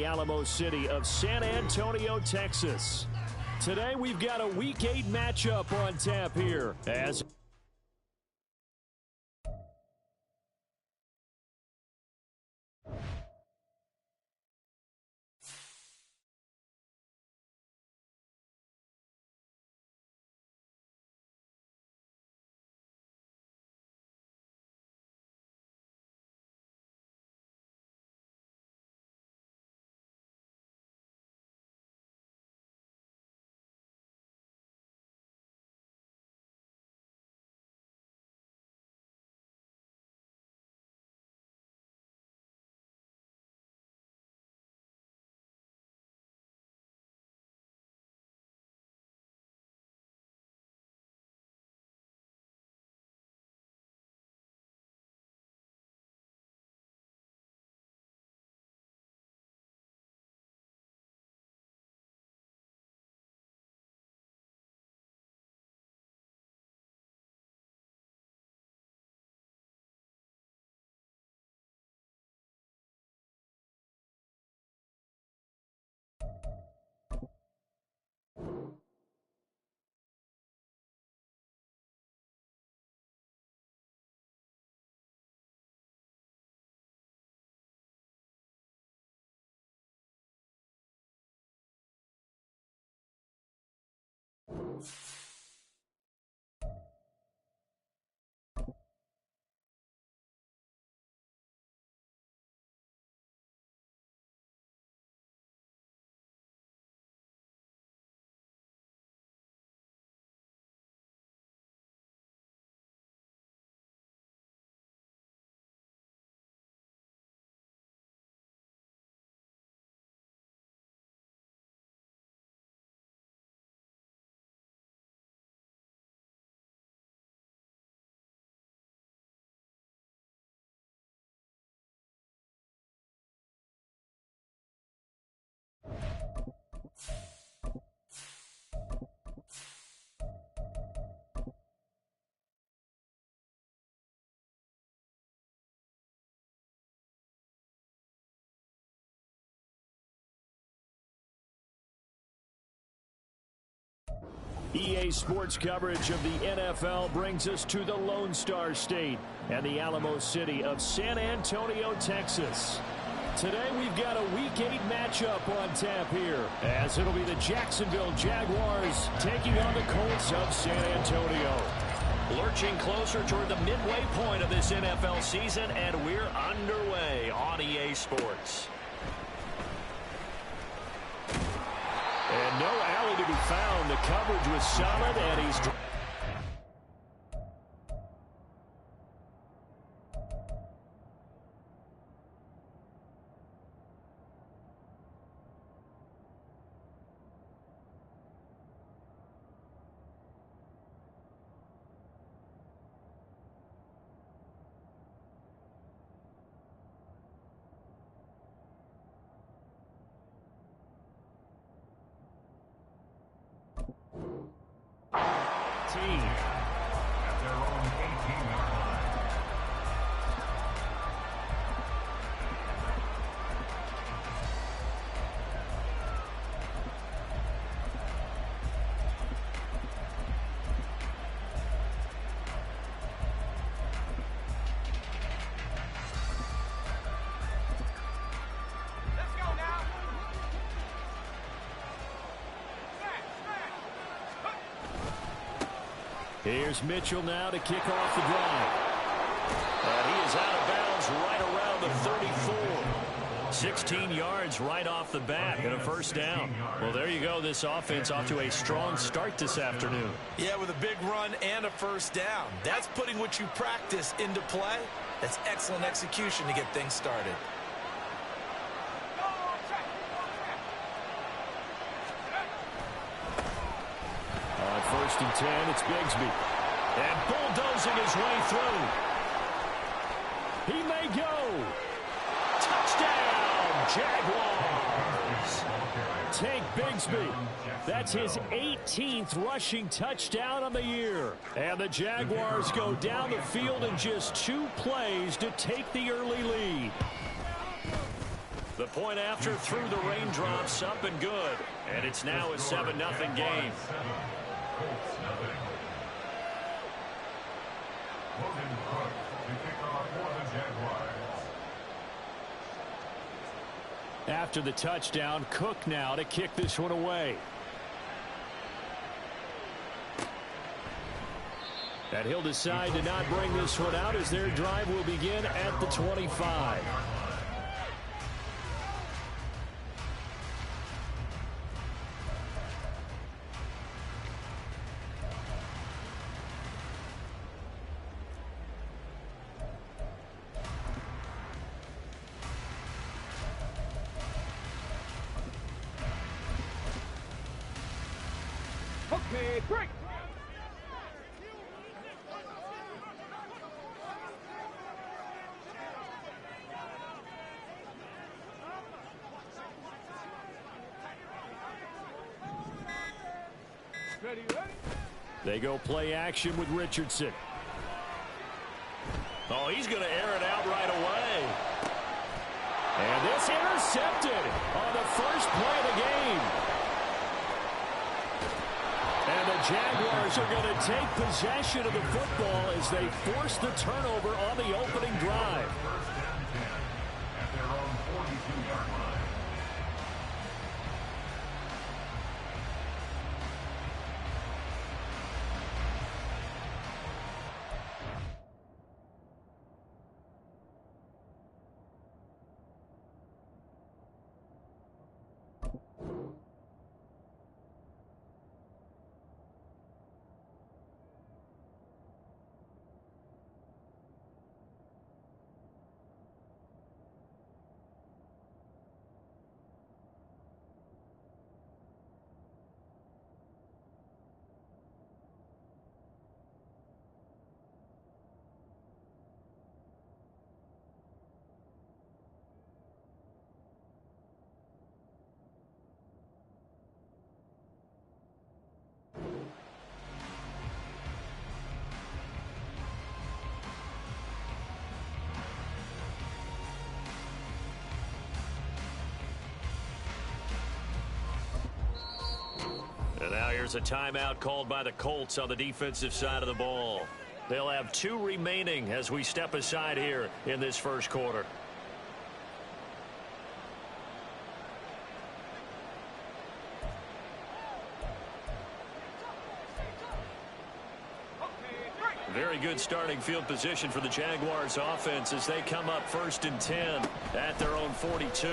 The Alamo City of San Antonio, Texas. Today we've got a Week 8 matchup on tap here as EA Sports coverage of the NFL brings us to the Lone Star State and the Alamo City of San Antonio, Texas. Today we've got a Week 8 matchup on tap here as it'll be the Jacksonville Jaguars taking on the Colts of San Antonio. Lurching closer toward the midway point of this NFL season, and we're underway on EA Sports. And no alley to be found. The coverage was solid, and he's... at their own 18-yard line. Let's go now. Here's Mitchell now to kick off the drive. And he is out of bounds right around the 34. 16 yards right off the bat and a first down. Well, there you go. This offense off to a strong start this afternoon. Yeah, with a big run and a first down. That's putting what you practice into play. That's excellent execution to get things started. On 1st and 10, it's Bigsby. And bulldozing his way through. He may go. Touchdown, Jaguars. Take Bigsby. That's his 18th rushing touchdown on the year. And the Jaguars go down the field in just 2 plays to take the early lead. The point after through the raindrops, up and good. And it's now a 7-0 game. After the touchdown, Cook now to kick this one away. And he'll decide to not bring this one out as their drive will begin at the 25. Okay, break. Ready, ready. They go play action with Richardson. Oh, he's going to air it out right away. And this intercepted on the first play of the game. And the Jaguars are going to take possession of the football as they force the turnover on the opening drive. First down 10 at their own 42-yard line. And now here's a timeout called by the Colts on the defensive side of the ball. They'll have 2 remaining as we step aside here in this first quarter. Very good starting field position for the Jaguars offense as they come up 1st and 10 at their own 42.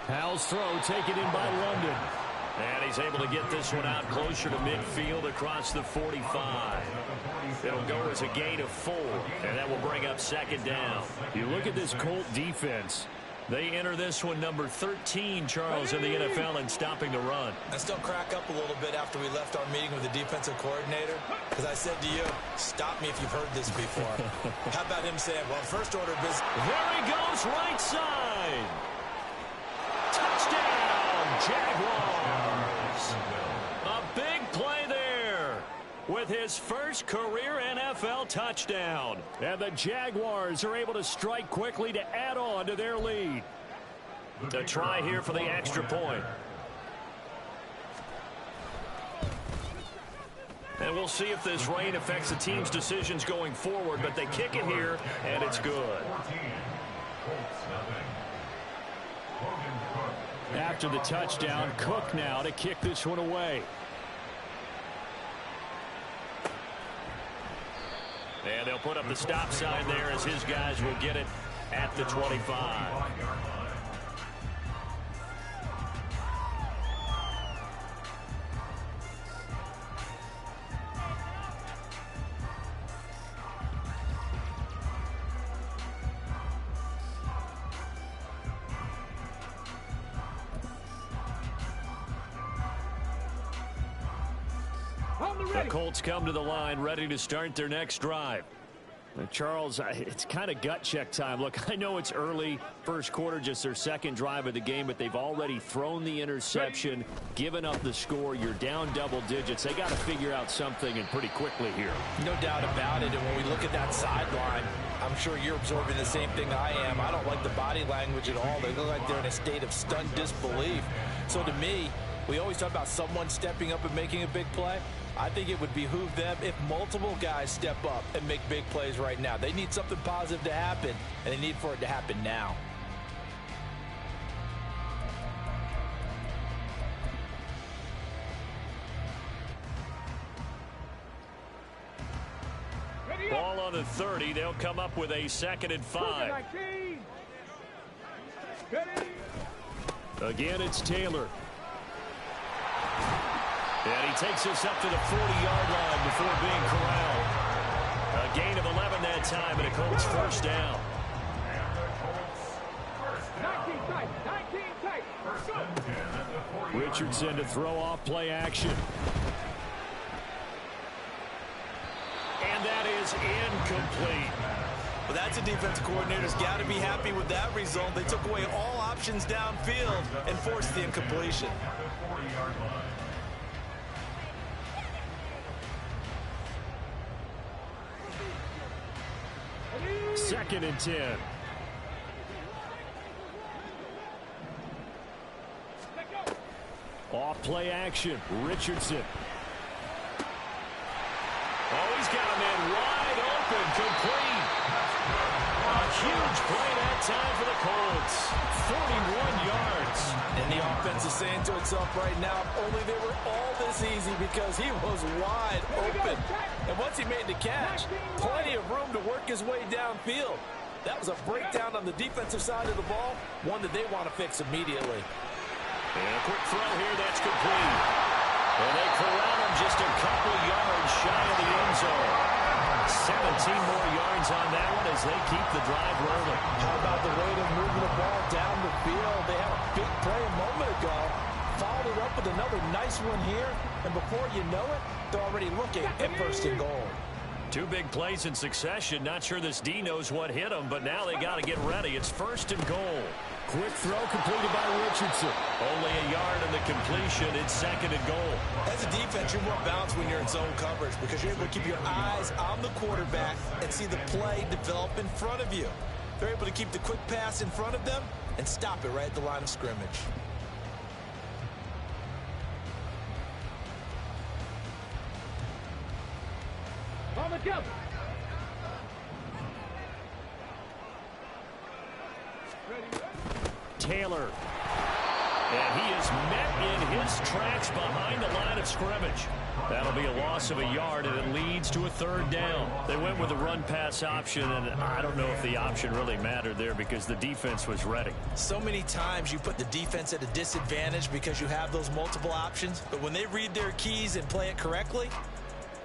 Howell's throw taken in by London. And he's able to get this one out closer to midfield across the 45. It'll go as a gain of 4, and that will bring up 2nd down. You look at this Colt defense. They enter this one number 13, Charles, in the NFL in stopping the run. I still crack up a little bit after we left our meeting with the defensive coordinator because I said to you, stop me if you've heard this before. How about him saying, well, first order business. There he goes, right side. Touchdown, Jaguars. A big play there with his first career NFL touchdown. And the Jaguars are able to strike quickly to add on to their lead. A try here for the extra point. And we'll see if this rain affects the team's decisions going forward, but they kick it here, and it's good. After the touchdown, Cook now to kick this one away. And they'll put up the stop sign there as his guys will get it at the 25. The Colts come to the line ready to start their next drive. Charles, it's kind of gut check time. Look, I know it's early, first quarter, just their second drive of the game, but they've already thrown the interception, given up the score. You're down double digits. They got to figure out something, and pretty quickly here. No doubt about it. And when we look at that sideline, I'm sure you're absorbing the same thing I am. I don't like the body language at all. They look like they're in a state of stunned disbelief. So to me, we always talk about someone stepping up and making a big play. I think it would behoove them if multiple guys step up and make big plays right now. They need something positive to happen, and they need for it to happen now. Ball on the 30. They'll come up with a 2nd and 5. Again, it's Taylor. And he takes us up to the 40-yard line before being corralled. A gain of 11 that time, and a Colts first down. 19 tight. Richardson to throw off play action. And that is incomplete. Well, that's a defensive coordinator's got to be happy with that result. They took away all options downfield and forced the incompletion. 2nd and 10. Off play action. Richardson. Oh, he's got a man wide open. Complete. A huge play that time for the Colts. 41 yards. And the offense is saying to itself right now, only they were all this easy because he was wide open. And once he made the catch, plenty of room to work his way downfield. That was a breakdown on the defensive side of the ball, one that they want to fix immediately. And a quick throw here, that's complete. And they corral him just a couple yards shy of the end zone. 17 more yards on that one as they keep the drive rolling. How about the way they're moving the ball down the field? They had a big play a moment ago. Followed it up with another nice one here. And before you know it, they're already looking at 1st and goal. 2 big plays in succession. Not sure this D knows what hit them, but now they got to get ready. It's 1st and goal. Quick throw completed by Richardson. Only a yard in the completion. It's 2nd and goal. As a defense, you're more balanced when you're in zone coverage because you're able to keep your eyes on the quarterback and see the play develop in front of you. They're able to keep the quick pass in front of them and stop it right at the line of scrimmage. On the jump. Taylor. And he is met in his tracks behind the line of scrimmage. That'll be a loss of a yard, and it leads to a 3rd down. They went with a run-pass option, and I don't know if the option really mattered there because the defense was ready. So many times you put the defense at a disadvantage because you have those multiple options, but when they read their keys and play it correctly,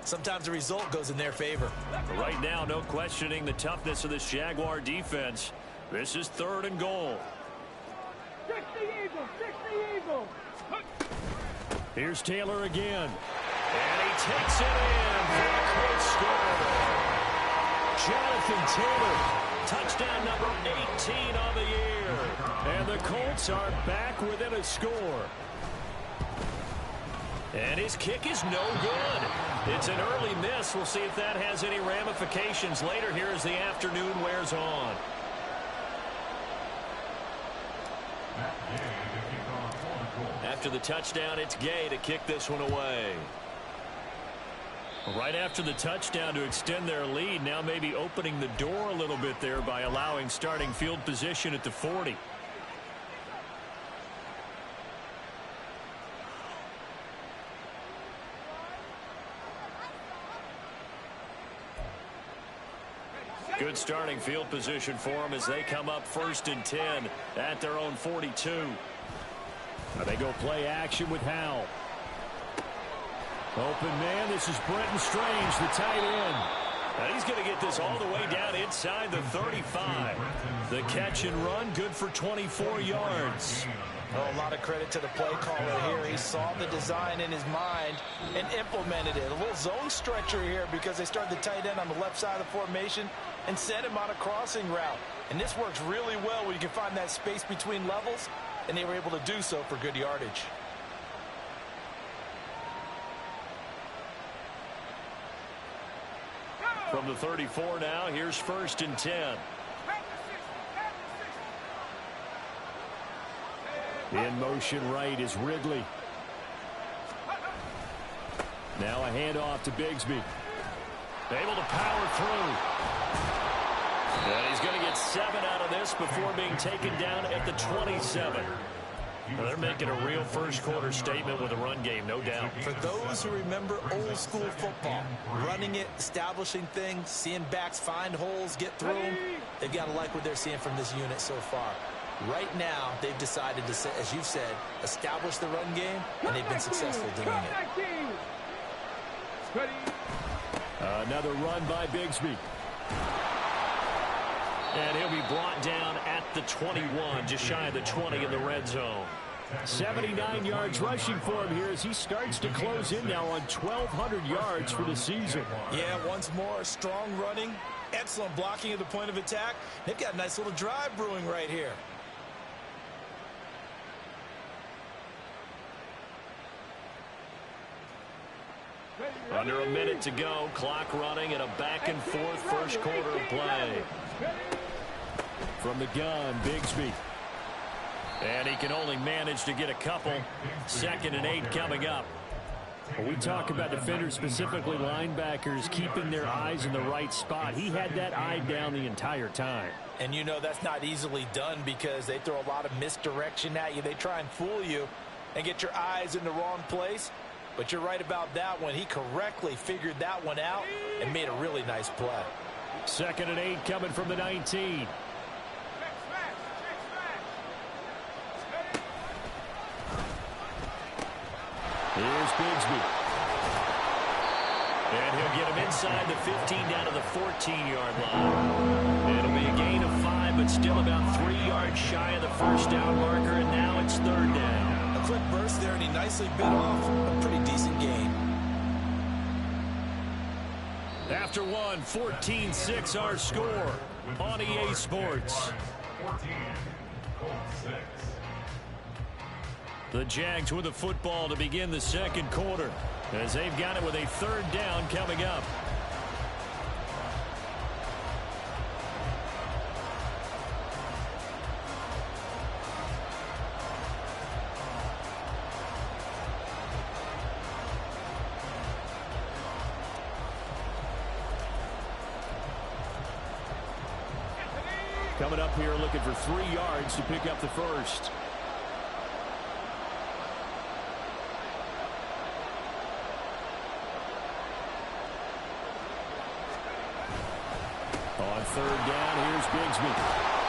sometimes the result goes in their favor. Right now, no questioning the toughness of this Jaguar defense. This is 3rd and goal. 60 Eagles. Here's Taylor again. And he takes it in for a quick score. Jonathan Taylor, touchdown number 18 on the year. And the Colts are back within a score. And his kick is no good. It's an early miss. We'll see if that has any ramifications later here as the afternoon wears on. After the touchdown, it's Gay to kick this one away. Right after the touchdown to extend their lead, now maybe opening the door a little bit there by allowing starting field position at the 40. Good starting field position for them as they come up 1st and 10 at their own 42. They go play action with Howell. Open man, this is Brenton Strange, the tight end. And he's going to get this all the way down inside the 35. The catch and run, good for 24 yards. Oh, a lot of credit to the play caller here. He saw the design in his mind and implemented it. A little zone stretcher here because they started the tight end on the left side of the formation and sent him on a crossing route. And this works really well when you can find that space between levels, and they were able to do so for good yardage. From the 34 now, here's 1st and 10. In motion right is Ridley. Now a handoff to Bigsby. Able to power through. And he's going to get 7 out of this before being taken down at the 27. Well, they're making a real first-quarter statement with a run game, no doubt. For those who remember old-school football, running it, establishing things, seeing backs find holes, get through them, they've got to like what they're seeing from this unit so far. Right now, they've decided to, as you've said, establish the run game, and they've been successful doing it. Another run by Bigsby. And he'll be brought down at the 21, just shy of the 20 in the red zone. 79 yards rushing for him here as he starts to close in now on 1,200 yards for the season. Yeah, once more, strong running, excellent blocking at the point of attack. They've got a nice little drive brewing right here. Under a minute to go, clock running and a back-and-forth first quarter of play. From the gun, Bigsby. And he can only manage to get a couple. 2nd and 8 coming up. When we talk about defenders, specifically linebackers, keeping their eyes in the right spot. He had that eye down the entire time. And you know that's not easily done because they throw a lot of misdirection at you. They try and fool you and get your eyes in the wrong place. But you're right about that one. He correctly figured that one out and made a really nice play. 2nd and 8 coming from the 19. Here's Bigsby. And he'll get him inside the 15 down to the 14-yard line. It'll be a gain of 5, but still about 3 yards shy of the first down marker, and now it's 3rd down. A quick burst there, and he nicely bit off a pretty decent gain. After one, 14-6 our score on EA Sports. 14, Colts 6. The Jags with the football to begin the second quarter as they've got it with a 3rd down coming up. Coming up here looking for 3 yards to pick up the first. On 3rd down, here's Bigsby.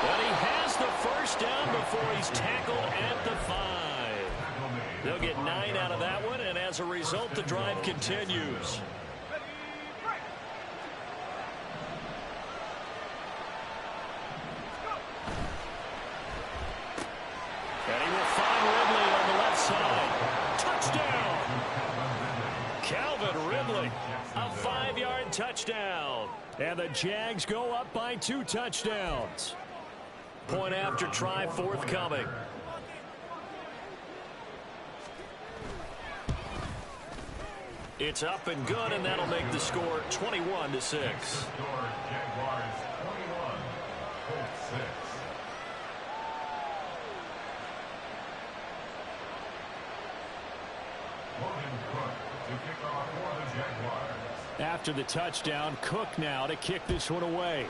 And he has the first down before he's tackled at the 5. They'll get 9 out of that one, and as a result, the drive continues. And he will find Ridley on the left side. Touchdown! Calvin Ridley, a 5-yard touchdown. And the Jags go up by 2 touchdowns. Point after try forthcoming. It's up and good, and that'll make the score 21-6. Jaguars 21, Colts 6. Logan Cook to kick off for the Jaguars. After the touchdown, Cook now to kick this one away.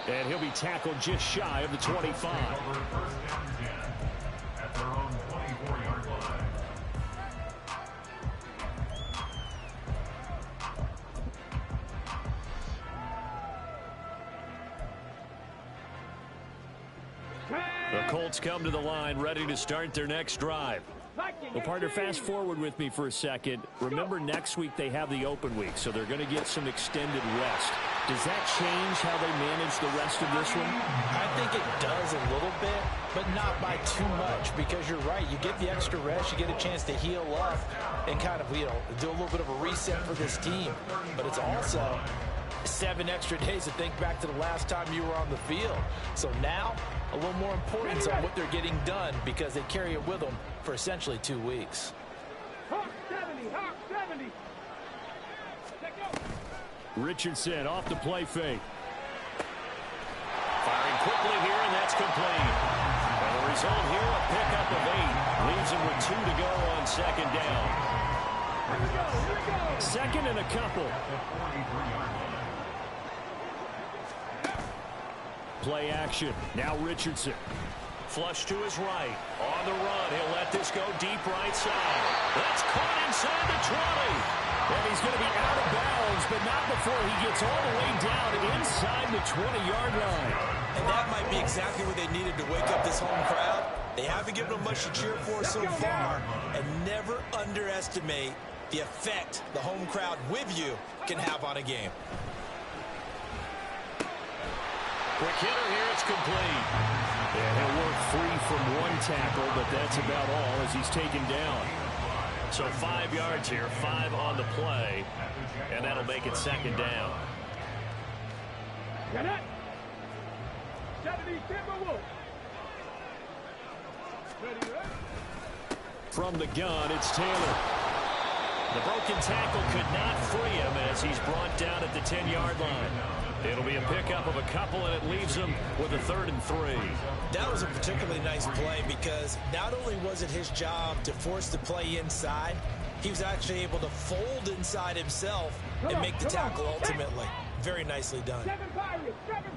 And he'll be tackled just shy of the 25. Over 1st down 10 at their own 24-yard line. The Colts come to the line ready to start their next drive. Well, partner, fast forward with me for a second. Remember, next week they have the open week, so they're going to get some extended rest. Does that change how they manage the rest of this one? I think it does a little bit, but not by too much, because you're right. You get the extra rest, you get a chance to heal up and kind of, do a little bit of a reset for this team. But it's also 7 extra days to think back to the last time you were on the field. So now, a little more importance on what they're getting done, because they carry it with them for essentially 2 weeks. Hawk 70, Hawk 70. Richardson off the play fake. Firing quickly here, and that's complete. And the result here, a pickup of 8. Leaves him with 2 to go on second down. Here we go. Second and a couple. Play action. Now Richardson. Flush to his right. On the run. He'll let this go deep right side. That's caught inside the 20. And he's going to be out of bounds, but not before he gets all the way down inside the 20-yard line. And that might be exactly what they needed to wake up this home crowd. They haven't given them much to cheer for so far. And never underestimate the effect the home crowd with you can have on a game. Quick hitter here, it's complete. And he'll work free from 1 tackle, but that's about all as he's taken down. So 5 yards here, 5 on the play, and that'll make it second down. Got it. 70 Timberwolves. Ready, right? From the gun, it's Taylor. The broken tackle could not free him as he's brought down at the 10-yard line. It'll be a pickup of a couple, and it leaves him with a 3rd and 3. That was a particularly nice play, because not only was it his job to force the play inside, he was actually able to fold inside himself and make the tackle ultimately. Very nicely done. 7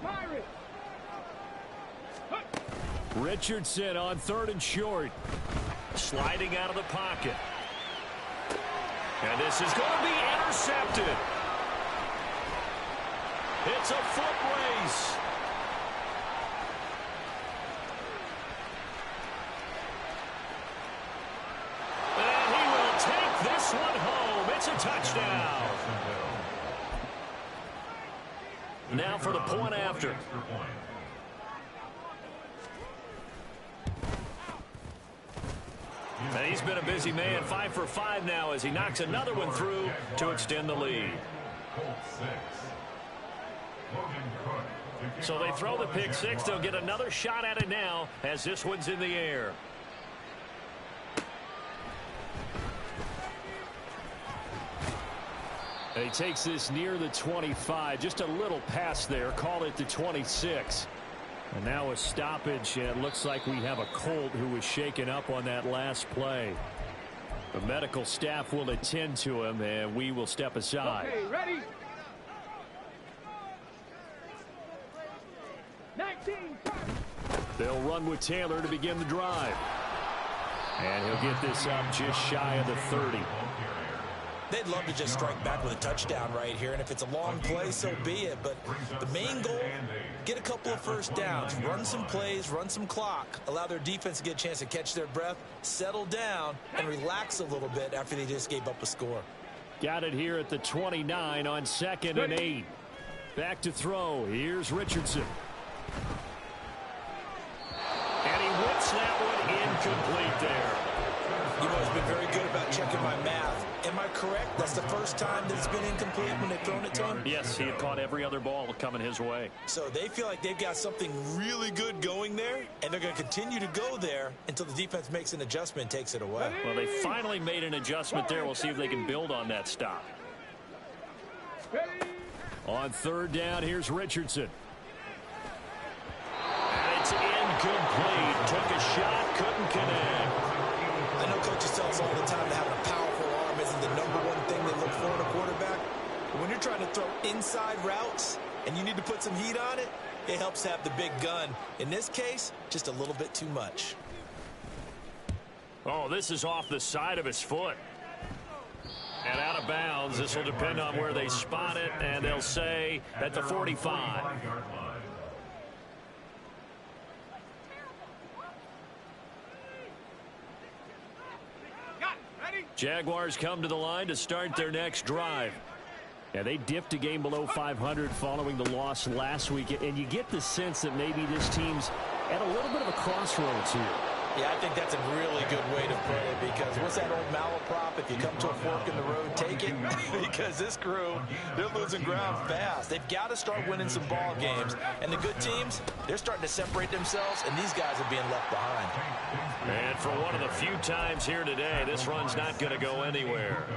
Pirates. Richardson on 3rd and short. Sliding out of the pocket. And this is going to be intercepted. It's a foot race. And he will take this one home. It's a touchdown. Now for the point after. And he's been a busy man, 5 for 5 now as he knocks another one through to extend the lead. So they throw the pick 6. They'll get another shot at it now as this one's in the air. And he takes this near the 25. Just a little pass there. Call it the 26. And now a stoppage, and it looks like we have a Colt who was shaken up on that last play. The medical staff will attend to him, and we will step aside. Okay, ready? 19. They'll run with Taylor to begin the drive. And he'll get this up just shy of the 30. They'd love to just strike back with a touchdown right here, and if it's a long play, so be it. But the main goal, get a couple of first downs, run some plays, run some clock, allow their defense to get a chance to catch their breath, settle down, and relax a little bit after they just gave up a score. Got it here at the 29 on 2nd and 8. Back to throw. Here's Richardson. And he whips that one incomplete there. You've always been very good about checking my math. Am I correct? That's the first time that it's been incomplete when they've thrown it to him? Yes, he had caught every other ball coming his way. So they feel like they've got something really good going there, and they're going to continue to go there until the defense makes an adjustment and takes it away. Well, they finally made an adjustment there. We'll see if they can build on that stop. On 3rd down, here's Richardson. And it's incomplete. Took a shot, couldn't connect. I know coaches tell us all the time that having a powerful arm isn't the #1 thing they look for in a quarterback. But when you're trying to throw inside routes and you need to put some heat on it, it helps to have the big gun. In this case, just a little bit too much. Oh, this is off the side of his foot. And out of bounds. This will depend on where they spot it, and they'll say at the 45. Jaguars come to the line to start their next drive. Yeah, they dipped a game below 500 following the loss last week, and you get the sense that maybe this team's at a little bit of a crossroads here. Yeah, I think that's a really good way to put it, because what's that old malaprop? If you come to a fork in the road, take it. Because this crew, they're losing ground fast. They've got to start winning some ball games. And the good teams, they're starting to separate themselves, and these guys are being left behind. And for one of the few times here today, this run's not going to go anywhere.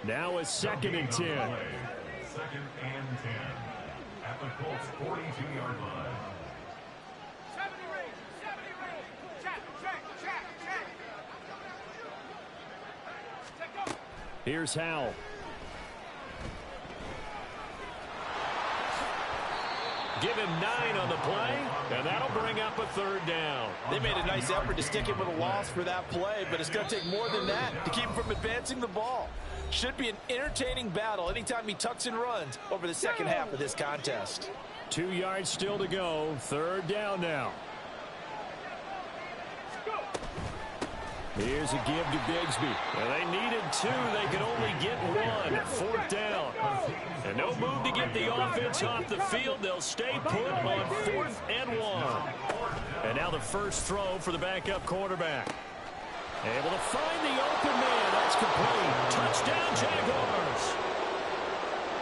Now it's 2nd and 10. 2nd and 10 at the Colts 42-yard line. Here's Howell. Give him 9 on the play, and that'll bring up a 3rd down. They made a nice effort to stick him with a loss for that play, but it's going to take more than that to keep him from advancing the ball. Should be an entertaining battle anytime he tucks and runs over the second half of this contest. 2 yards still to go. 3rd down now. Here's a give to Bigsby. And they needed 2. They could only get 1. 4th down. And no move to get the offense off the field. They'll stay put on 4th and 1. And now the first throw for the backup quarterback. Able to find the open man. That's complete. Touchdown, Jaguars.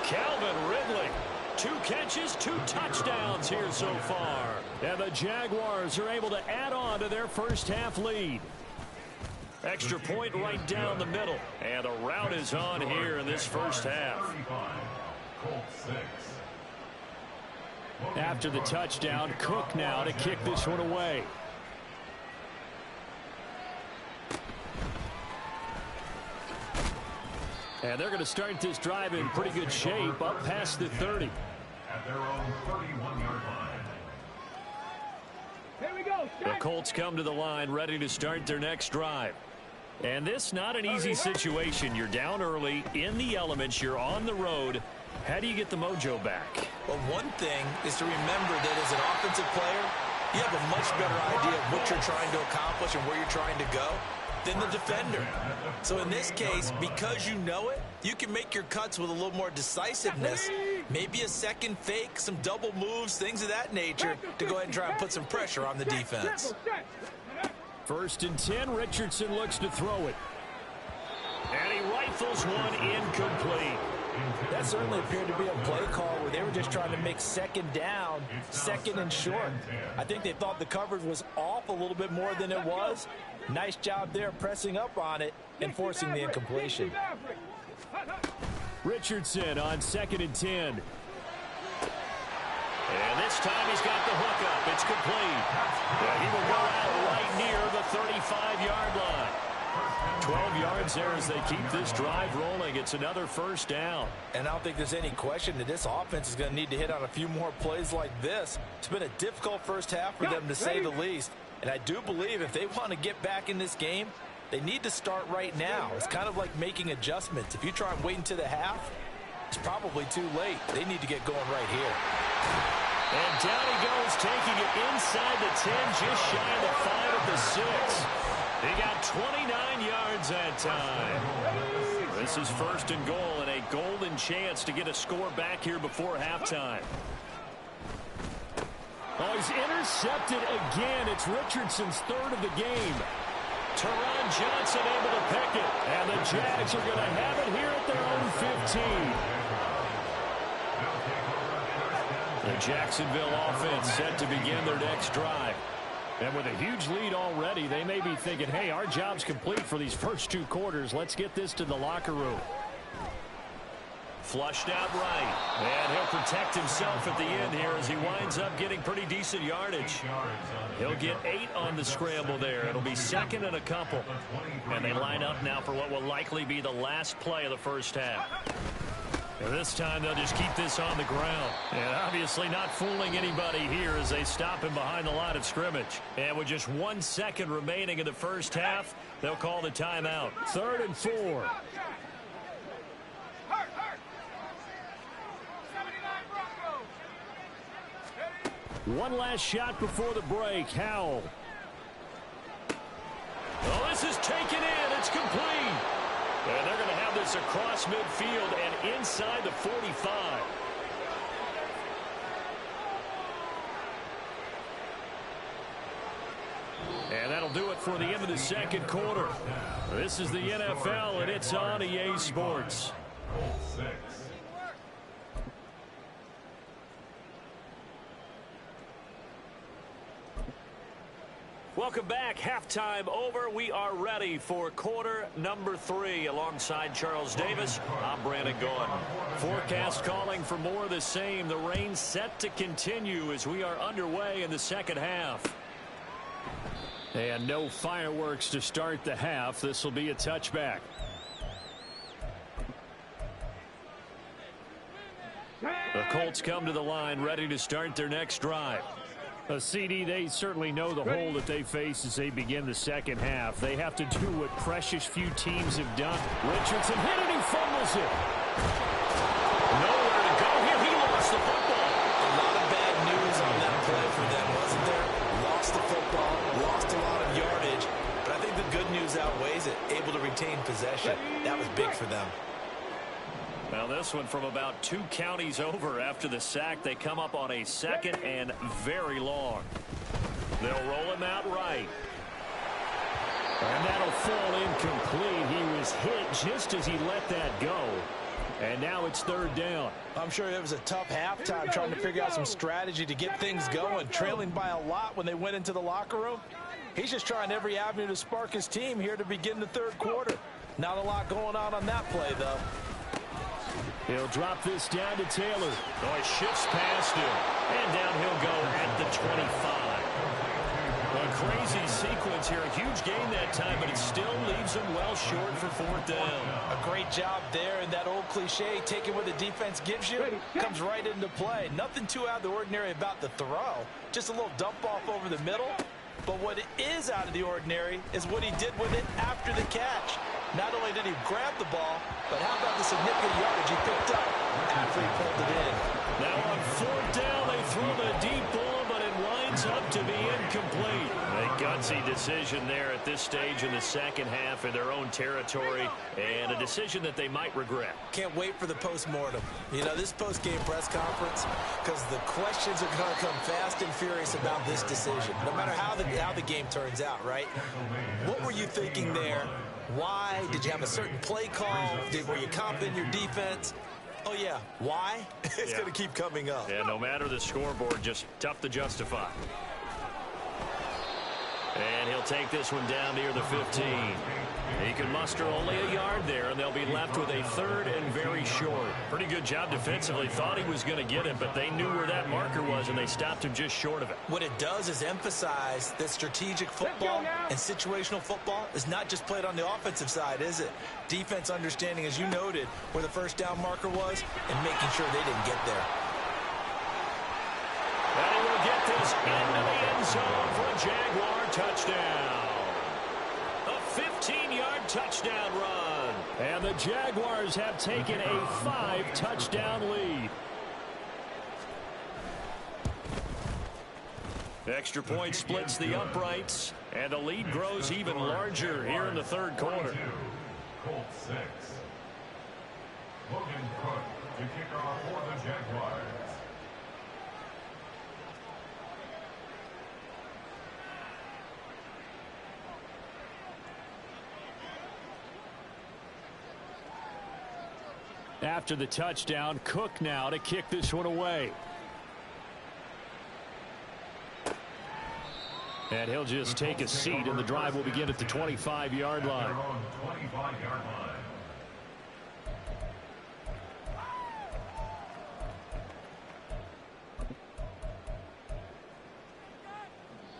Calvin Ridley. 2 catches, 2 touchdowns here so far. And the Jaguars are able to add on to their first half lead. Extra point right down the middle. And a rout is on here in this first half. After the touchdown, Cook now to kick this one away. And they're going to start this drive in pretty good shape up past the 30. At their own 31-yard line. Here we go. The Colts come to the line ready to start their next drive. And this not an easy situation. You're down early, in the elements, you're on the road. How do you get the mojo back? Well, one thing is to remember that as an offensive player, you have a much better idea of what you're trying to accomplish and where you're trying to go than the defender. So in this case, because you know it, you can make your cuts with a little more decisiveness. Maybe a second fake, some double moves, things of that nature to go ahead and try and put some pressure on the defense. 1st and 10, Richardson looks to throw it. And he rifles one incomplete. That certainly appeared to be a play call where they were just trying to make 2nd down, 2nd and short. I think they thought the coverage was off a little bit more than it was. Nice job there pressing up on it and forcing the incompletion. Richardson on 2nd and 10. And this time he's got the hook up. It's complete. And he will go out right near the 35-yard line. 12 yards there as they keep this drive rolling. It's another 1st down. And I don't think there's any question that this offense is going to need to hit on a few more plays like this. It's been a difficult first half for them, to say the least. And I do believe if they want to get back in this game, they need to start right now. It's kind of like making adjustments. If you try and wait until the half, it's probably too late. They need to get going right here. And down he goes, taking it inside the 10, just shy of the 5 at the 6. He got 29 yards that time. This is 1st and goal and a golden chance to get a score back here before halftime. Oh, he's intercepted again. It's Richardson's 3rd of the game. Teron Johnson able to pick it. And the Jags are going to have it here at their own 15. The Jacksonville offense set to begin their next drive. And with a huge lead already, they may be thinking, hey, our job's complete for these first 2 quarters. Let's get this to the locker room. Flushed out right. And he'll protect himself at the end here as he winds up getting pretty decent yardage. He'll get 8 on the scramble there. It'll be 2nd and a couple. And they line up now for what will likely be the last play of the first half. And this time they'll just keep this on the ground. And obviously not fooling anybody here as they stop him behind the line of scrimmage. And with just 1 second remaining in the first half, they'll call the timeout. 3rd and 4. One last shot before the break. Howell. Oh, this is taken in. It's complete. And they're going to have this across midfield and inside the 45. And that'll do it for the end of the second quarter. This is the NFL, and it's on EA Sports. Welcome back. Halftime over. We are ready for quarter number 3. Alongside Charles Davis, I'm Brandon Gaughan. Forecast calling for more of the same. The rain set to continue as we are underway in the second half. And no fireworks to start the half. This will be a touchback. The Colts come to the line ready to start their next drive. A CD, they certainly know the hole that they face as they begin the second half. They have to do what precious few teams have done. Richardson hit it, he fumbles it. Nowhere to go here. He lost the football. A lot of bad news on that play for them, wasn't there? Lost the football, lost a lot of yardage, but I think the good news outweighs it. Able to retain possession. That was big for them. Well, this one from about 2 counties over after the sack. They come up on a second and very long. They'll roll him out right. And that'll fall incomplete. He was hit just as he let that go. And now it's third down. I'm sure it was a tough halftime trying to figure out some strategy to get things going. Trailing by a lot when they went into the locker room. He's just trying every avenue to spark his team here to begin the third quarter. Not a lot going on that play, though. He'll drop this down to Taylor. Oh, he shifts past him. And down he'll go at the 25. A crazy sequence here. A huge gain that time, but it still leaves him well short for fourth down. A great job there, and that old cliche, taking what the defense gives you, comes right into play. Nothing too out of the ordinary about the throw. Just a little dump off over the middle. But what is out of the ordinary is what he did with it after the catch. Not only did he grab the ball, but how about the significant yardage he picked up after he pulled it in. Now on fourth down, they throw the deep ball, but it winds up to be incomplete. A gutsy decision there at this stage in the second half in their own territory, and a decision that they might regret. Can't wait for the post-mortem. You know, this post-game press conference, because the questions are going to come fast and furious about this decision, no matter how the game turns out, right? What were you thinking there? Why? Did you have a certain play call? Were you confident in your defense? Oh, yeah. Why? It's going to keep coming up. Yeah, no matter the scoreboard, just tough to justify. And he'll take this one down near the 15. He can muster only a yard there, and they'll be left with a third and very short. Pretty good job defensively. Thought he was going to get it, but they knew where that marker was, and they stopped him just short of it. What it does is emphasize that strategic football and situational football is not just played on the offensive side, is it? Defense understanding, as you noted, where the first down marker was and making sure they didn't get there. And he will get this into the end zone for a Jaguar touchdown. A 15-yard touchdown run. And the Jaguars have taken a 5-touchdown lead. Extra point splits the uprights, and the lead grows even larger here in the third quarter. Colts 6. Logan Cook to kick off for the Jaguars. After the touchdown, Cook now to kick this one away. And he'll just take a seat, and the drive will begin at the 25-yard line. 25-yard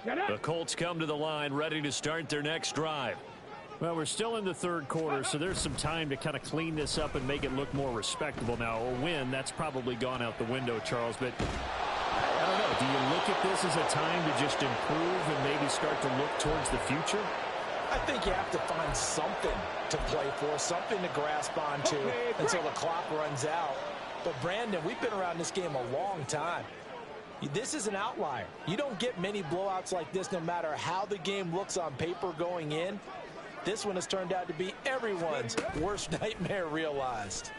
line. The Colts come to the line ready to start their next drive. Well, we're still in the third quarter, so there's some time to kind of clean this up and make it look more respectable now. A win, that's probably gone out the window, Charles. But I don't know. Do you look at this as a time to just improve and maybe start to look towards the future? I think you have to find something to play for, something to grasp onto until the clock runs out. But, Brandon, we've been around this game a long time. This is an outlier. You don't get many blowouts like this no matter how the game looks on paper going in. This one has turned out to be everyone's worst nightmare realized.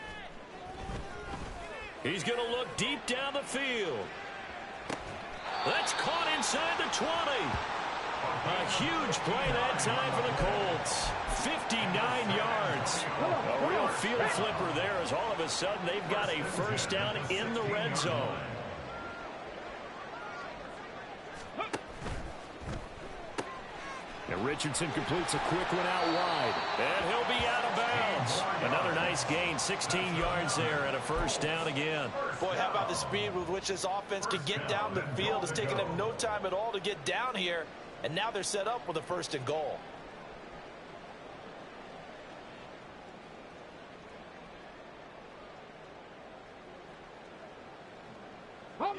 He's going to look deep down the field. That's caught inside the 20. A huge play that time for the Colts. 59 yards. A real field flipper there as all of a sudden they've got a first down in the red zone. And Richardson completes a quick one out wide. And he'll be out of bounds. Another nice gain, 16 yards there and a first down again. Boy, how about the speed with which this offense can get down the field? It's taken them no time at all to get down here. And now they're set up with a first and goal.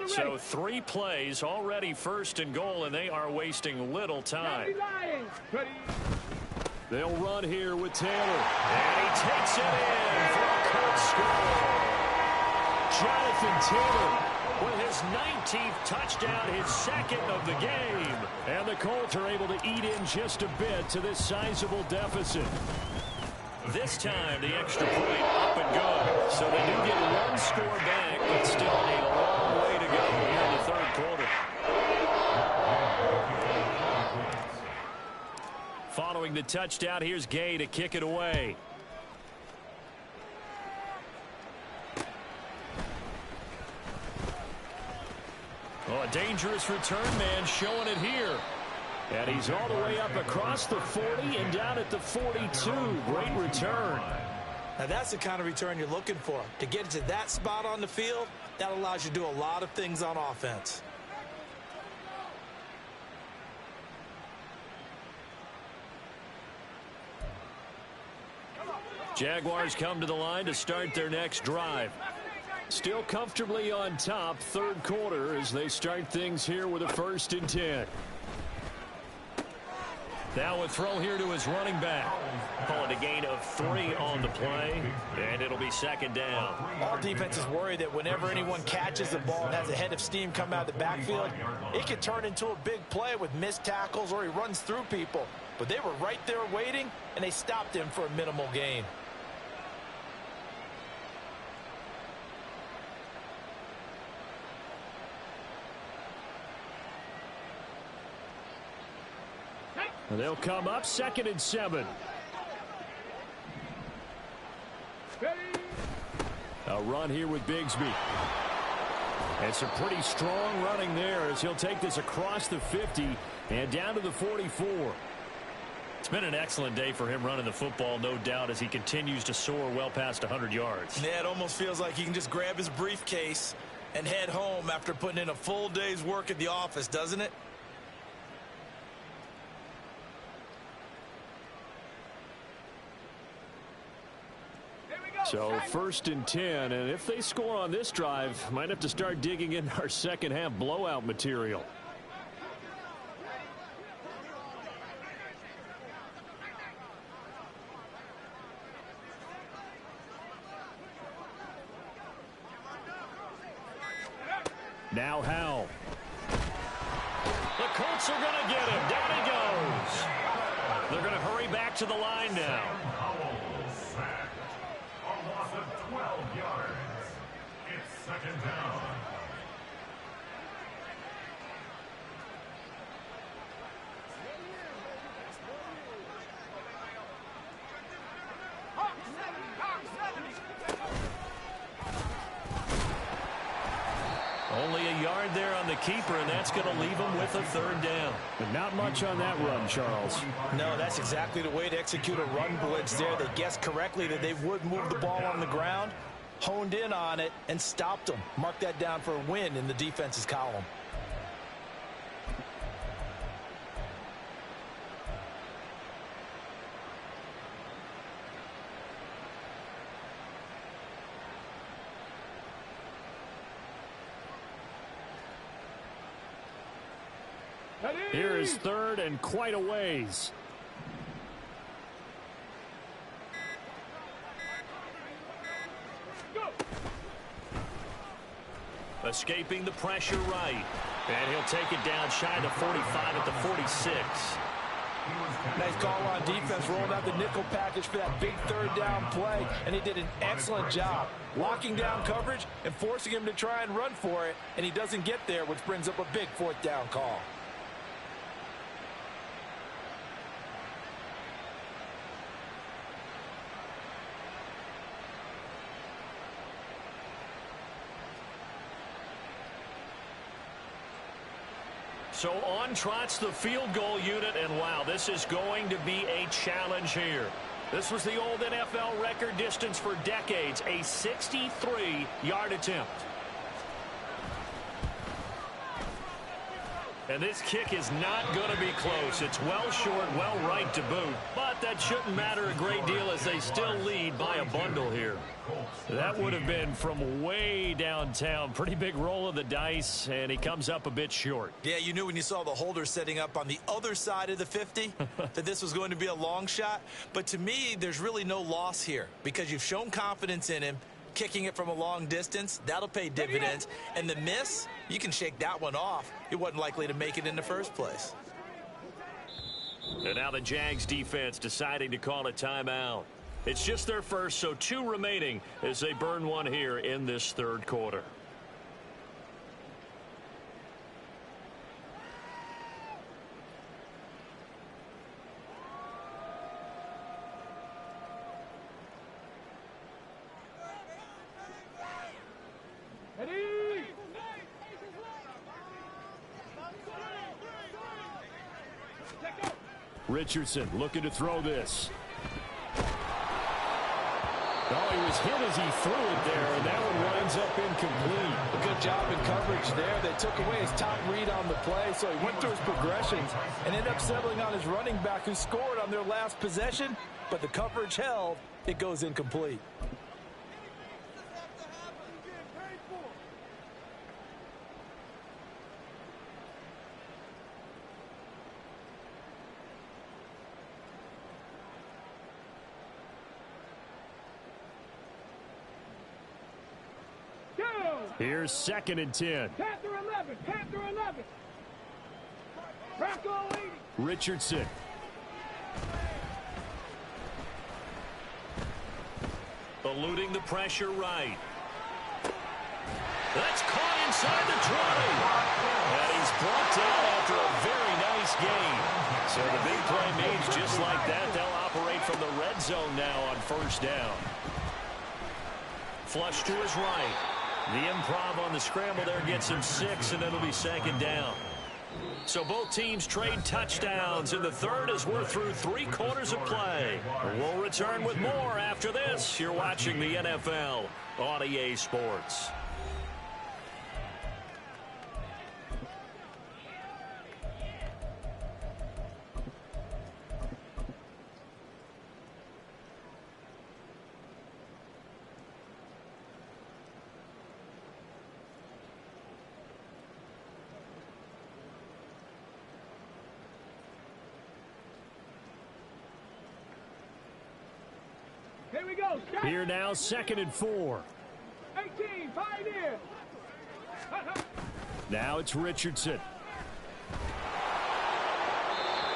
So 3 plays already first and goal, and they are wasting little time. They'll run here with Taylor. And he takes it in for a Colts score. Jonathan Taylor with his 19th touchdown, his second of the game. And the Colts are able to eat in just a bit to this sizable deficit. This time, the extra point up and good. So they do get 1 score back, but still a long way to go here in the third quarter. Following the touchdown, here's Gay to kick it away. Oh, a dangerous return man showing it here. And he's all the way up across the 40 and down at the 42. Great return. Now that's the kind of return you're looking for. To get to that spot on the field, that allows you to do a lot of things on offense. Jaguars come to the line to start their next drive. Still comfortably on top, third quarter, as they start things here with a 1st and 10. Now a throw here to his running back. Call it a gain of 3 on the play, and it'll be second down. All defenses worry that whenever anyone catches the ball and has a head of steam come out of the backfield, it can turn into a big play with missed tackles or he runs through people. But they were right there waiting, and they stopped him for a minimal gain. And they'll come up 2nd and 7. A run here with Bigsby. And some pretty strong running there as he'll take this across the 50 and down to the 44. It's been an excellent day for him running the football, no doubt, as he continues to soar well past 100 yards. Yeah, it almost feels like he can just grab his briefcase and head home after putting in a full day's work at the office, doesn't it? So 1st and 10, and if they score on this drive, might have to start digging in our second half blowout material. Now Howell. The Colts are going to get him. Down he goes. They're going to hurry back to the line now. Of 12 yards. It's second down. Only a yard there on the keeper, and that's going to leave him with a 3rd down. But not much on that run, Charles. No, that's exactly the way to execute a run blitz there. They guessed correctly that they would move the ball on the ground, honed in on it, and stopped them. Mark that down for a win in the defense's column. Here is 3rd and quite a ways. Escaping the pressure right. And he'll take it down shy of the 45 at the 46. Nice call on defense, rolling out the nickel package for that big third down play, and he did an excellent job locking down coverage and forcing him to try and run for it, and he doesn't get there, which brings up a big fourth down call. So on trots the field goal unit, and wow, this is going to be a challenge here. This was the old NFL record distance for decades, a 63-yard attempt. And this kick is not going to be close. It's well short, well right to boot. But that shouldn't matter a great deal as they still lead by a bundle here. That would have been from way downtown. Pretty big roll of the dice, and he comes up a bit short. Yeah, you knew when you saw the holder setting up on the other side of the 50 that this was going to be a long shot. But to me, there's really no loss here because you've shown confidence in him. Kicking it from a long distance, that'll pay dividends. And the miss, you can shake that one off. He wasn't likely to make it in the first place. And now the Jags defense deciding to call a timeout. It's just their first, so 2 remaining as they burn one here in this third quarter. Richardson looking to throw this. Oh, he was hit as he threw it there, and that one winds up incomplete. A good job in coverage there. They took away his top read on the play, so he went through his progressions and ended up settling on his running back who scored on their last possession, but the coverage held. It goes incomplete. Here's 2nd and 10. Panther 11. Panther 11. Bronco 80. Richardson. Eluding the pressure right. That's caught inside the 20. And he's brought down after a very nice gain. So the big play means just like that, they'll operate from the red zone now on first down. Flush to his right. The improv on the scramble there gets him 6, and it'll be 2nd down. So both teams trade touchdowns in the third as we're through 3 quarters of play. We'll return with more after this. You're watching the NFL on EA Sports. Here we go. Stop. Here now, 2nd and 4. 18. 5 in. Now it's Richardson.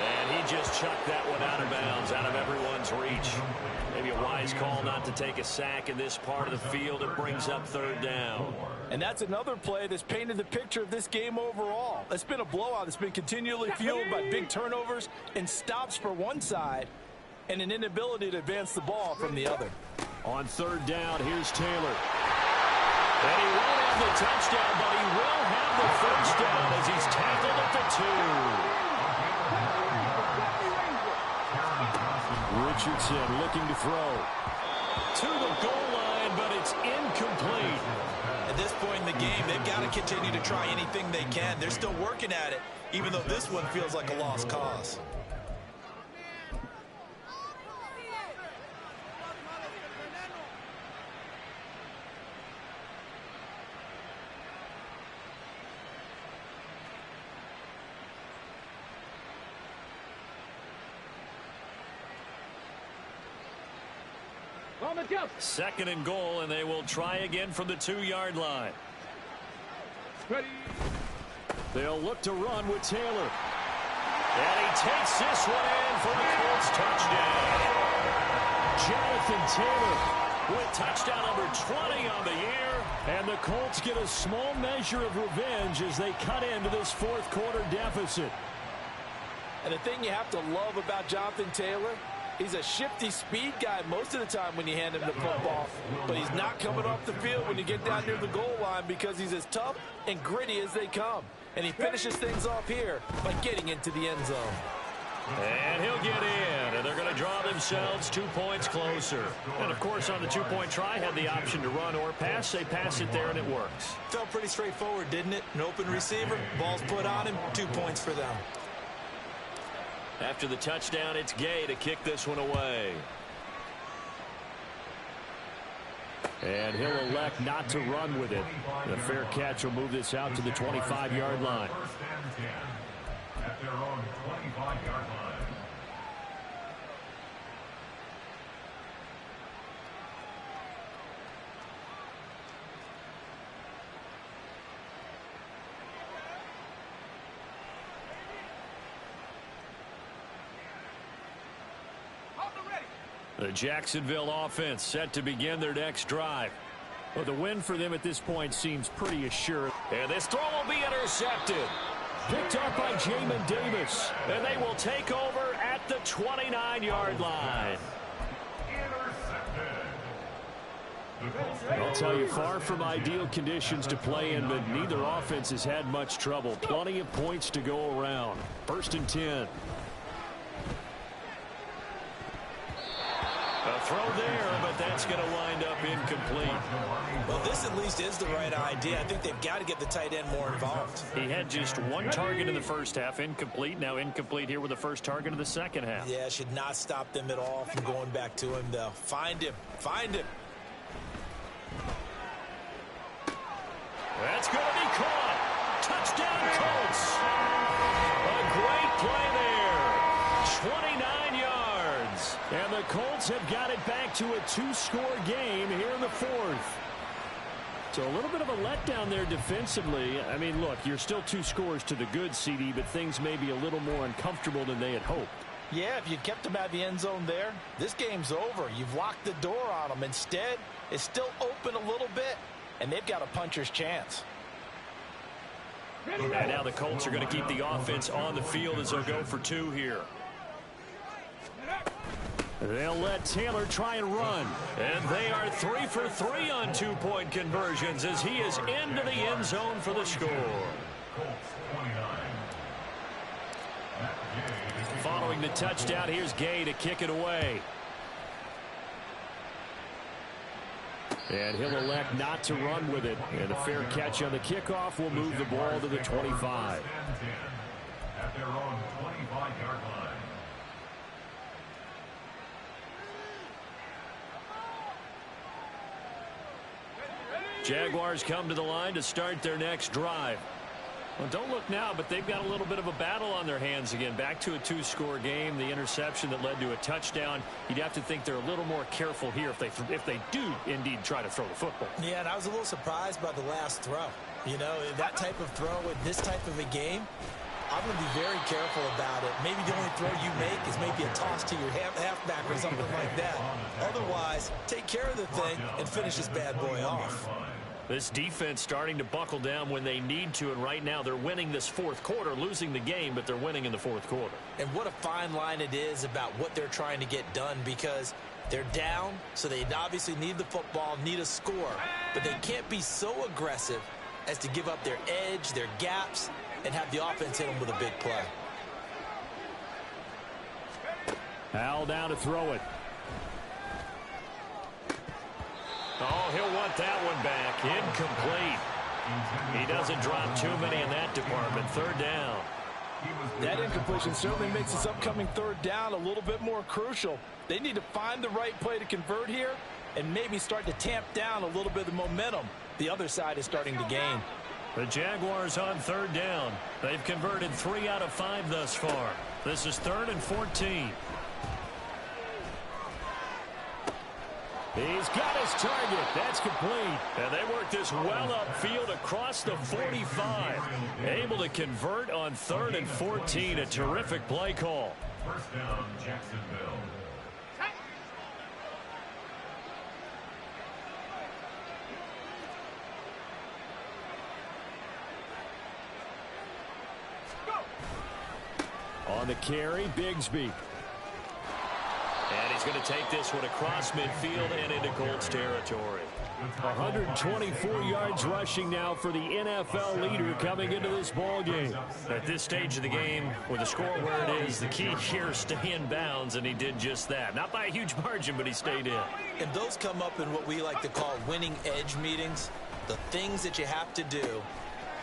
And he just chucked that one out of bounds, out of everyone's reach. Maybe a wise call not to take a sack in this part of the field. It brings up 3rd down. And that's another play that's painted the picture of this game overall. It's been a blowout. It's been continually fueled by big turnovers and stops for one side and an inability to advance the ball from the other. On 3rd down, here's Taylor. And he won't have the touchdown, but he will have the first down as he's tackled at the 2. Richardson looking to throw. To the goal line, but it's incomplete. At this point in the game, they've got to continue to try anything they can. They're still working at it, even though this one feels like a lost cause. On the jump. 2nd and goal, and they will try again from the 2-yard line. Ready. They'll look to run with Taylor. And he takes this one in for a Colts touchdown. Jonathan Taylor with touchdown number 20 on the year. And the Colts get a small measure of revenge as they cut into this fourth quarter deficit. And the thing you have to love about Jonathan Taylor, he's a shifty speed guy most of the time when you hand him the football. But he's not coming off the field when you get down near the goal line because he's as tough and gritty as they come. And he finishes things off here by getting into the end zone. And he'll get in, and they're going to draw themselves 2 points closer. And, of course, on the two-point try, had the option to run or pass. They pass it there, and it works. Felt pretty straightforward, didn't it? An open receiver, ball's put on him, 2 points for them. After the touchdown, it's Gay to kick this one away. And he'll elect not to run with it. The fair catch will move this out to the 25-yard line. First and 10 at their own 25-yard line. The Jacksonville offense set to begin their next drive. Well, the win for them at this point seems pretty assured. And this throw will be intercepted. Picked up by Jamin Davis. And they will take over at the 29-yard line. I'll tell you, far from ideal conditions to play in, but neither offense has had much trouble. Plenty of points to go around. First and 10. A throw there, but that's going to wind up incomplete. Well, this at least is the right idea. I think they've got to get the tight end more involved. He had just one target in the first half, incomplete. Now incomplete here with the first target of the second half. Yeah, should not stop them at all from going back to him, though. Find him. Find him. That's going to be caught. Touchdown, Colts. A great play there. 29 yards. And the Colts have got it back to a 2-score game here in the fourth. So a little bit of a letdown there defensively. I mean, look, you're still 2 scores to the good, CD, but things may be a little more uncomfortable than they had hoped. Yeah, if you'd kept them out of the end zone there, this game's over. You've locked the door on them. Instead, it's still open a little bit, and they've got a puncher's chance. And now the Colts are going to keep the offense on the field as they'll go for 2 here. They'll let Taylor try and run. And they are 3 for 3 on 2-point conversions as he is into the end zone for the score. Following the touchdown, here's Gay to kick it away. And he'll elect not to run with it. And a fair catch on the kickoff will move the ball to the 25. At their own 25-yard line. Jaguars come to the line to start their next drive. Well, don't look now, but they've got a little bit of a battle on their hands again. Back to a 2-score game. The interception that led to a touchdown. You'd have to think they're a little more careful here if they do indeed try to throw the football. Yeah, and I was a little surprised by the last throw. You know, that type of throw in this type of a game, I'm going to be very careful about it. Maybe the only throw you make is maybe a toss to your halfback or something like that. Otherwise, take care of the thing and finish this bad boy off. This defense starting to buckle down when they need to, and right now they're winning this fourth quarter, losing the game, but they're winning in the fourth quarter. And what a fine line it is about what they're trying to get done, because they're down, so they obviously need the football, need a score, but they can't be so aggressive as to give up their edge, their gaps, and have the offense hit them with a big play. Al down to throw it. Oh, he'll want that one back. Incomplete. He doesn't drop too many in that department. Third down. That incompletion certainly makes this upcoming third down a little bit more crucial. They need to find the right play to convert here and maybe start to tamp down a little bit of the momentum the other side is starting to gain. The Jaguars on third down. They've converted 3 out of 5 thus far. This is 3rd and 14. He's got his target. That's complete. And they work this well upfield across the 45. Able to convert on 3rd and 14. A terrific play call. First down, Jacksonville. On the carry, Bigsby. And he's going to take this one across midfield and into Colts territory. 124 yards rushing now for the NFL leader coming into this ball game. At this stage of the game, with the score where it is, the key here is stay in bounds, and he did just that. Not by a huge margin, but he stayed in. And those come up in what we like to call winning edge meetings. The things that you have to do.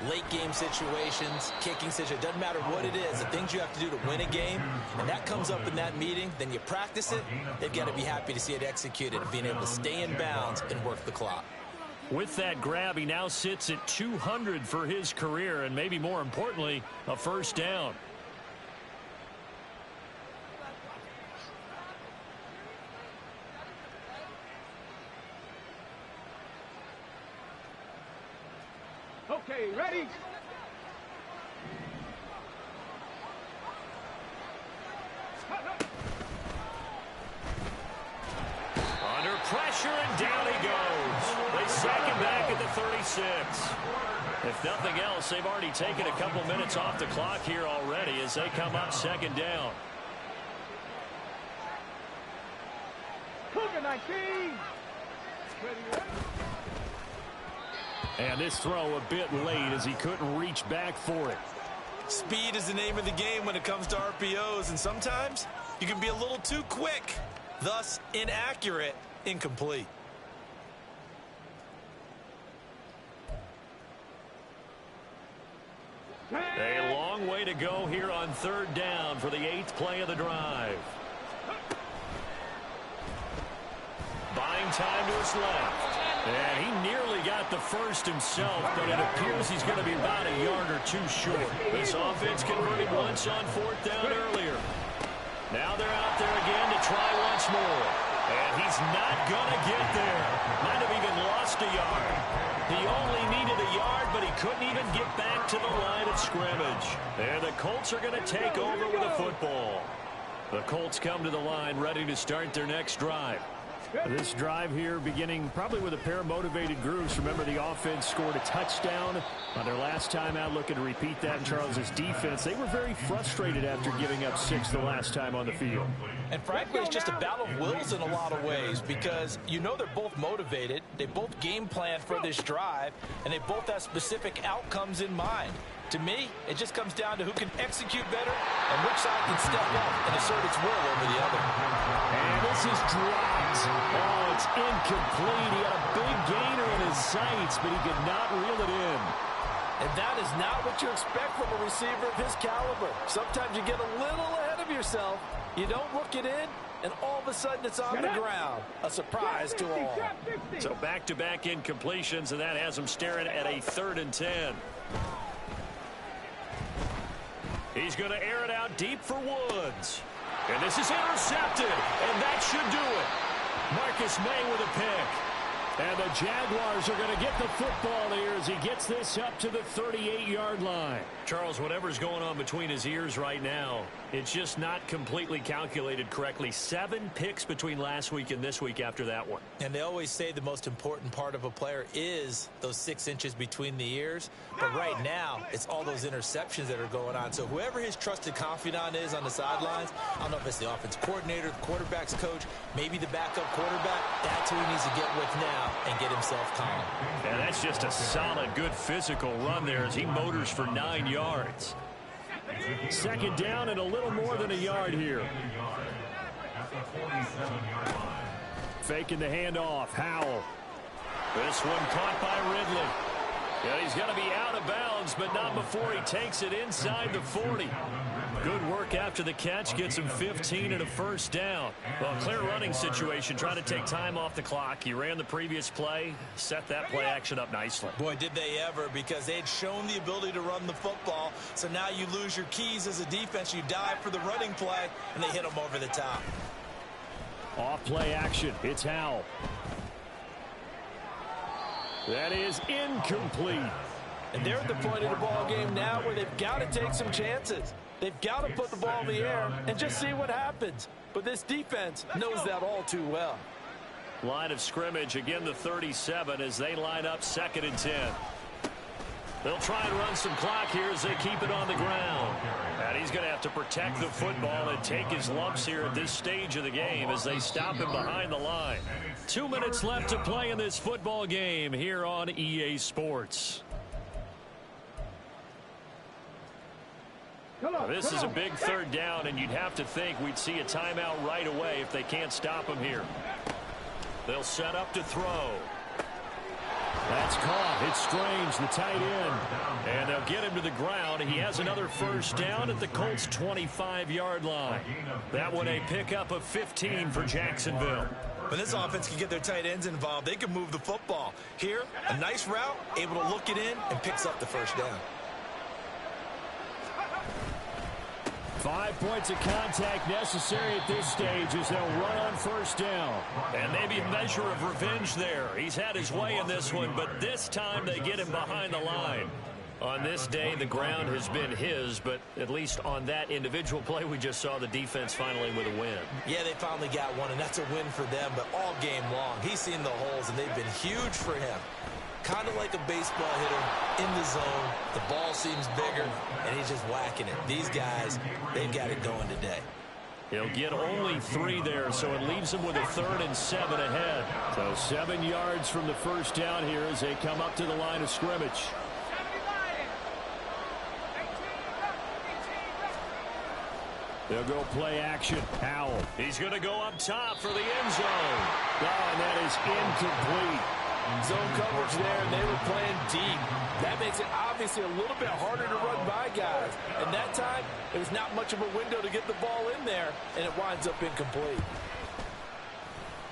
Late game situations, kicking situations, doesn't matter what it is, the things you have to do to win a game, and that comes up in that meeting, then you practice it, they've got to be happy to see it executed, being able to stay in bounds and work the clock. With that grab, he now sits at 200 for his career, and maybe more importantly, a first down. Okay, ready? Under pressure, and down he goes. They sack him back at the 36. If nothing else, they've already taken a couple minutes off the clock here already as they come up 2nd down. Cougar 19. Ready? And this throw a bit late as he couldn't reach back for it. Speed is the name of the game when it comes to RPOs, and sometimes you can be a little too quick, thus inaccurate, incomplete. A long way to go here on 3rd down for the 8th play of the drive. Buying time to his left. And he nearly got the first himself, but it appears he's going to be about a yard or two short. This offense converted once on 4th down earlier. Now they're out there again to try once more. And he's not going to get there. Might have even lost a yard. He only needed a yard, but he couldn't even get back to the line of scrimmage. And the Colts are going to take over with a football. The Colts come to the line ready to start their next drive. This drive here beginning probably with a pair of motivated groups. Remember, the offense scored a touchdown on their last time out. Looking to repeat that in Charles's defense. They were very frustrated after giving up 6 the last time on the field. And frankly, it's just a battle of wills in a lot of ways because you know they're both motivated. They both game plan for this drive, and they both have specific outcomes in mind. To me, it just comes down to who can execute better and which side can step up and assert its will over the other. And this is dropped. Oh, it's incomplete. He had a big gainer in his sights, but he could not reel it in. And that is not what you expect from a receiver of his caliber. Sometimes you get a little ahead of yourself. You don't look it in, and all of a sudden it's on the ground. A surprise to all. So back-to-back incompletions, and that has him staring at a 3rd and 10. He's going to air it out deep for Woods. And this is intercepted, and that should do it. Marcus May with a pick. And the Jaguars are going to get the football here as he gets this up to the 38-yard line. Charles, whatever's going on between his ears right now, it's just not completely calculated correctly. 7 picks between last week and this week after that one. And they always say the most important part of a player is those 6 inches between the ears. But right now, it's all those interceptions that are going on. So whoever his trusted confidant is on the sidelines, I don't know if it's the offense coordinator, the quarterback's coach, maybe the backup quarterback, that's who he needs to get with now and get himself calm. And that's just a solid, good physical run there as he motors for 9 yards. 2nd down and a little more than a yard here. Faking the handoff. Howell. This one caught by Ridley. Yeah, he's going to be out of bounds, but not before he takes it inside the 40. Good work after the catch. Gets him 15 and a first down. Well, clear running situation. Trying to take time off the clock. He ran the previous play. Set that play action up nicely. Boy, did they ever, because they had shown the ability to run the football. So now you lose your keys as a defense. You dive for the running play, and they hit them over the top. Off play action. It's Howell. That is incomplete. And they're at the point of the ball game now where they've got to take some chances. They've got to put the ball in the air and just see what happens. But this defense knows that all too well. Line of scrimmage, again the 37 as they line up 2nd and 10. They'll try and run some clock here as they keep it on the ground. And he's going to have to protect the football and take his lumps here at this stage of the game as they stop him behind the line. 2 minutes left to play in this football game here on EA Sports. This is a big 3rd down, and you'd have to think we'd see a timeout right away if they can't stop him here. They'll set up to throw. That's caught. It's Strange, the tight end. And they'll get him to the ground. He has another 1st down at the Colts' 25-yard line. That one a pickup of 15 for Jacksonville. When this offense can get their tight ends involved, they can move the football. Here, a nice route, able to look it in, and picks up the 1st down. 5 points of contact necessary at this stage as they'll run on 1st down. And maybe a measure of revenge there. He's had his way in this one, but this time they get him behind the line. On this day, the ground has been his, but at least on that individual play, we just saw the defense finally with a win. Yeah, they finally got one, and that's a win for them, but all game long, he's seen the holes, and they've been huge for him. Kind of like a baseball hitter in the zone. The ball seems bigger, and he's just whacking it. These guys, they've got it going today. He'll get only 3 there, so it leaves him with a 3rd and 7 ahead. So 7 yards from the 1st down here as they come up to the line of scrimmage. They'll go play action. Howell. He's going to go up top for the end zone. Oh, and that is incomplete. Zone coverage there, and they were playing deep. That makes it obviously a little bit harder to run by guys. And that time, it was not much of a window to get the ball in there, and it winds up incomplete.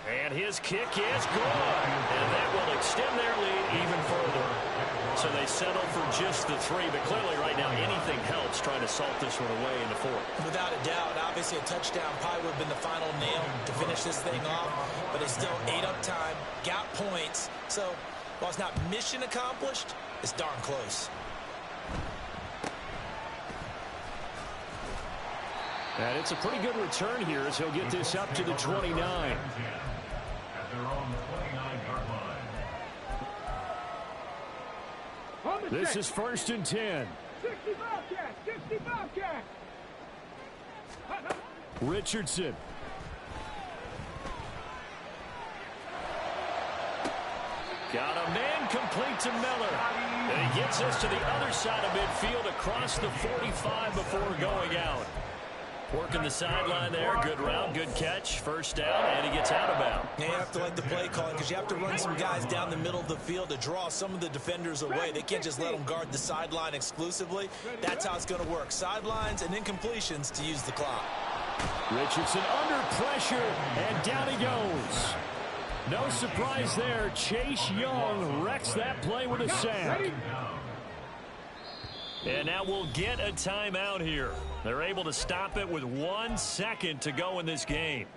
And his kick is good. And that will extend their lead even further. So they settle for just the 3, but clearly right now anything helps trying to salt this one away in the 4th. Without a doubt, obviously a touchdown probably would have been the final nail to finish this thing off, but it's still 8 up time, got points. So while it's not mission accomplished, it's darn close. And it's a pretty good return here as he'll get this up to the 29. At their own 29-yard line. This is 1st and 10. 60 Bobcats! 60 Bobcats! Richardson. Got a man complete to Miller. And he gets us to the other side of midfield across the 45 before going out. Working the sideline there. Good route, good catch. 1st down, and he gets out of bounds. Yeah, you have to like the play calling because you have to run some guys down the middle of the field to draw some of the defenders away. They can't just let them guard the sideline exclusively. That's how it's going to work. Sidelines and incompletions to use the clock. Richardson under pressure, and down he goes. No surprise there. Chase Young wrecks that play with a sack. And now we'll get a timeout here. They're able to stop it with 1 second to go in this game.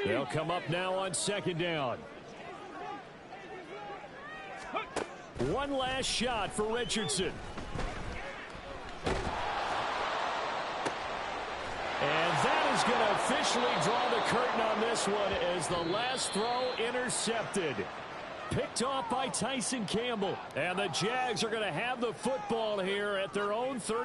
They'll come up now on 2nd down. One last shot for Richardson. And that is going to officially draw the curtain on this one as the last throw intercepted. Picked off by Tyson Campbell. And the Jags are going to have the football here at their own 30.